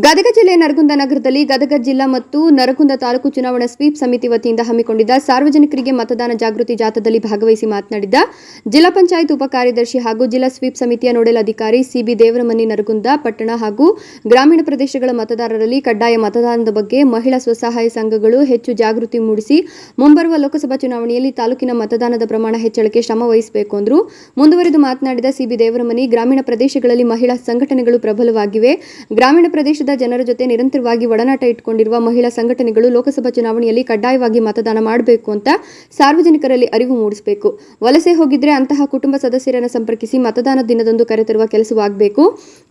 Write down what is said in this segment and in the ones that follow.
ಗದಗ ಜಿಲ್ಲೆ ನರಗುಂದ ನಗರದಲ್ಲಿ ಗದಗ ಜಿಲ್ಲಾ ಮತ್ತು ನರಗುಂದ ತಾಲೂಕು ಚುನಾವಣಾ ಸ್ವೀಪ್ ಸಮಿತಿ ವತಿಯಿಂದ ಹಮ್ಮಿಕೊಂಡಿದ್ದ ಸಾರ್ವಜನಿಕರಿಗೆ ಮತದಾನ ಜಾಗೃತಿ ಜಾಥಾದಲ್ಲಿ ಭಾಗವಹಿಸಿ ಮಾತನಾಡಿದ ಜಿಲ್ಲಾ ಪಂಚಾಯತ್ ಉಪ ಕಾರ್ಯದರ್ಶಿ ಹಾಗೂ ಜಿಲ್ಲಾ ಸ್ವೀಪ್ ಸಮಿತಿಯ ನೋಡೆಲ್ ಅಧಿಕಾರಿ ಸಿಬಿ ದೇವರಮನಿ ನರಗುಂದ ಪಟ್ಟಣ ಹಾಗೂ ಗ್ರಾಮೀಣ ಪ್ರದೇಶಗಳ ಮತದಾರರಲ್ಲಿ ಕಡ್ಡಾಯ ಮತದಾನದ ಬಗ್ಗೆ ಮಹಿಳಾ ಸ್ವಸಹಾಯ ಸಂಘಗಳು ಹೆಚ್ಚು ಜಾಗೃತಿ ಮೂಡಿಸಿ ಮುಂಬರುವ ಲೋಕಸಭಾ ಚುನಾವಣೆಯಲ್ಲಿ ತಾಲೂಕಿನ ಮತದಾನದ ಪ್ರಮಾಣ ಹೆಚ್ಚಳಕ್ಕೆ ಶ್ರಮ ವಹಿಸಬೇಕು ಎಂದರು. ಮುಂದುವರೆದು ಮಾತನಾಡಿದ ಸಿಬಿ ದೇವರಮನಿ, ಗ್ರಾಮೀಣ ಪ್ರದೇಶಗಳಲ್ಲಿ ಮಹಿಳಾ ಸಂಘಟನೆಗಳು ಪ್ರಬಲವಾಗಿವೆ. ಗ್ರಾಮೀಣ ಪ್ರದೇಶದ ಜನರ ಜೊತೆ ನಿರಂತರವಾಗಿ ಒಡನಾಟ ಇಟ್ಟುಕೊಂಡಿರುವ ಮಹಿಳಾ ಸಂಘಟನೆಗಳು ಲೋಕಸಭಾ ಚುನಾವಣೆಯಲ್ಲಿ ಕಡ್ಡಾಯವಾಗಿ ಮತದಾನ ಮಾಡಬೇಕು ಅಂತ ಸಾರ್ವಜನಿಕರಲ್ಲಿ ಅರಿವು ಮೂಡಿಸಬೇಕು. ವಲಸೆ ಹೋಗಿದ್ರೆ ಅಂತಹ ಕುಟುಂಬ ಸದಸ್ಯರನ್ನು ಸಂಪರ್ಕಿಸಿ ಮತದಾನ ದಿನದಂದು ಕರೆತರುವ ಕೆಲಸವಾಗಬೇಕು.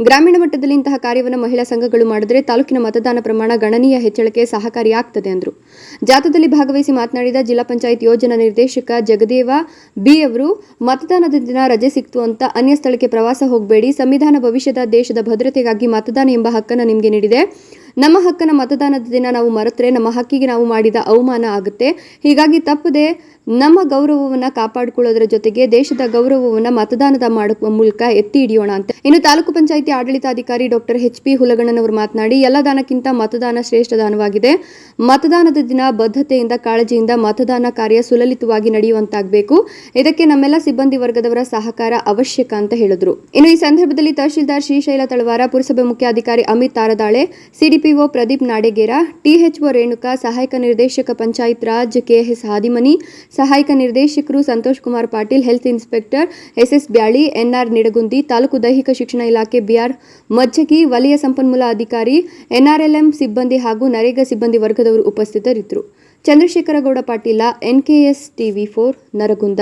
ಗ್ರಾಮೀಣ ಮಟ್ಟದಲ್ಲಿ ಇಂತಹ ಕಾರ್ಯವನ್ನು ಮಹಿಳಾ ಸಂಘಗಳು ಮಾಡಿದರೆ ತಾಲೂಕಿನ ಮತದಾನ ಪ್ರಮಾಣ ಗಣನೀಯ ಹೆಚ್ಚಳಕ್ಕೆ ಸಹಕಾರಿಯಾಗುತ್ತದೆ ಎಂದರು. ಜಾಥಾದಲ್ಲಿ ಭಾಗವಹಿಸಿ ಮಾತನಾಡಿದ ಜಿಲ್ಲಾ ಪಂಚಾಯತ್ ಯೋಜನಾ ನಿರ್ದೇಶಕ ಜಗದೇವ ಬಿ ಅವರು, ಮತದಾನದ ದಿನ ರಜೆ ಸಿಕ್ತು ಅಂತ ಅನ್ಯ ಸ್ಥಳಕ್ಕೆ ಪ್ರವಾಸ ಹೋಗಬೇಡಿ. ಸಂವಿಧಾನ ಭವಿಷ್ಯದ ದೇಶದ ಭದ್ರತೆಗಾಗಿ ಮತದಾನ ಎಂಬ ಹಕ್ಕನ್ನು ನಿಮಗೆ ನೀಡಿದೆ. ನಮ್ಮ ಹಕ್ಕನ್ನು ಮತದಾನದ ದಿನ ನಾವು ಮರೆತರೆ ನಮ್ಮ ಹಕ್ಕಿಗೆ ನಾವು ಮಾಡಿದ ಅವಮಾನ ಆಗುತ್ತೆ. ಹೀಗಾಗಿ ತಪ್ಪದೆ ನಮ್ಮ ಗೌರವವನ್ನು ಕಾಪಾಡಿಕೊಳ್ಳೋದರ ಜೊತೆಗೆ ದೇಶದ ಗೌರವವನ್ನು ಮತದಾನದ ಮಾಡುವ ಮೂಲಕ ಎತ್ತಿ ಹಿಡಿಯೋಣ ಅಂತ. ಇನ್ನು ತಾಲೂಕು ಪಂಚಾಯಿತಿ ಆಡಳಿತಾಧಿಕಾರಿ ಡಾಕ್ಟರ್ ಎಚ್.ಪಿ. ಹುಲಗಣ್ಣನವರು ಮಾತನಾಡಿ, ಎಲ್ಲ ದಾನಕ್ಕಿಂತ ಮತದಾನ ಶ್ರೇಷ್ಠ ದಾನವಾಗಿದೆ. ಮತದಾನದ ದಿನ ಬದ್ಧತೆಯಿಂದ ಕಾಳಜಿಯಿಂದ ಮತದಾನ ಕಾರ್ಯ ಸುಲಲಿತವಾಗಿ ನಡೆಯುವಂತಾಗಬೇಕು. ಇದಕ್ಕೆ ನಮ್ಮೆಲ್ಲ ಸಿಬ್ಬಂದಿ ವರ್ಗದವರ ಸಹಕಾರ ಅವಶ್ಯಕ ಅಂತ ಹೇಳಿದರು. ಇನ್ನು ಈ ಸಂದರ್ಭದಲ್ಲಿ ತಹಶೀಲ್ದಾರ್ ಶ್ರೀಶೈಲ ತಳವಾರ, ಪುರಸಭೆ ಮುಖ್ಯಾಧಿಕಾರಿ ಅಮಿತ್ ತಾರದಾಳೆ, ಸಿಡಿಪಿಒ ಪ್ರದೀಪ್ ನಾಡಗೇರ, ಟಿಎಚ್ಒ ರೇಣುಕಾ, ಸಹಾಯಕ ನಿರ್ದೇಶಕ ಪಂಚಾಯತ್ ರಾಜ್ ಕೆಎಸ್ ಹಾದಿಮನಿ, ಸಹಾಯಕ ನಿರ್ದೇಶಕರು Santosh Kumar Patil, health inspector SS Byali, NR Nidagundi, taluk ದೈಹಿಕ ಶಿಕ್ಷಣ ಇಲಾಖೆ ಬಿಆರ್ ಮಜ್ಜಗಿ, ವಲಯ ಸಂಪನ್ಮೂಲ ಅಧಿಕಾರಿ, ಎನ್ಆರ್ಎಲ್ಎಂ ಸಿಬ್ಬಂದಿ ಹಾಗೂ ನರೇಗಾ ಸಿಬ್ಬಂದಿ ವರ್ಗದವರು ಉಪಸ್ಥಿತರಿದ್ದರು. ಚಂದ್ರಶೇಖರ ಗೌಡ ಪಾಟೀಲ, ಎನ್ಕೆಎಸ್ ಟಿವಿ4 ನರಗುಂದ.